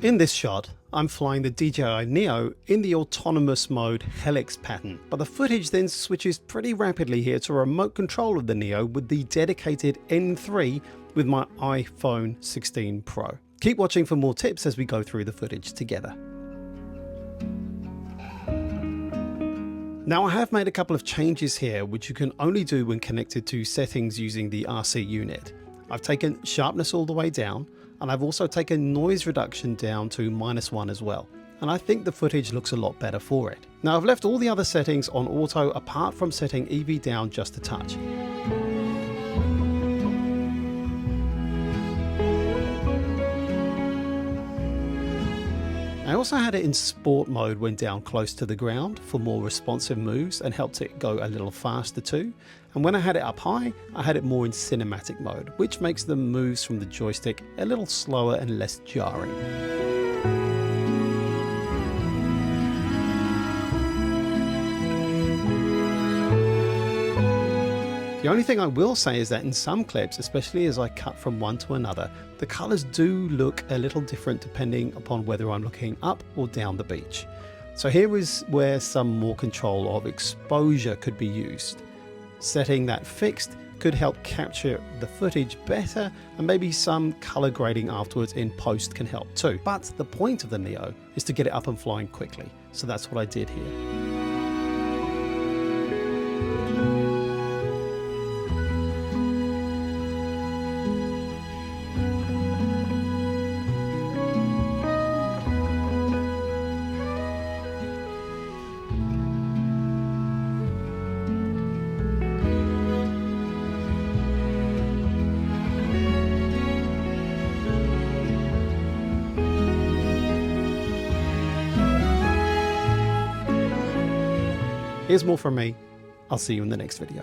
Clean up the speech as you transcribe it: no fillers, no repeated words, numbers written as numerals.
In this shot, I'm flying the DJI Neo in the autonomous mode helix pattern, but the footage then switches pretty rapidly here to a remote control of the Neo with the dedicated N3 with my iPhone 16 Pro. Keep watching for more tips as we go through the footage together. Now I have made a couple of changes here which you can only do when connected to settings using the RC unit. I've taken sharpness all the way down, and I've also taken noise reduction down to -1 as well. And I think the footage looks a lot better for it. Now I've left all the other settings on auto apart from setting EV down just a touch. I also had it in sport mode when down close to the ground for more responsive moves and helped it go a little faster too. And when I had it up high, I had it more in cinematic mode, which makes the moves from the joystick a little slower and less jarring. The only thing I will say is that in some clips, especially as I cut from one to another, the colors do look a little different depending upon whether I'm looking up or down the beach. So here is where some more control of exposure could be used. Setting that fixed could help capture the footage better, and maybe some color grading afterwards in post can help too. But the point of the Neo is to get it up and flying quickly. So that's what I did here. Here's more from me. I'll see you in the next video.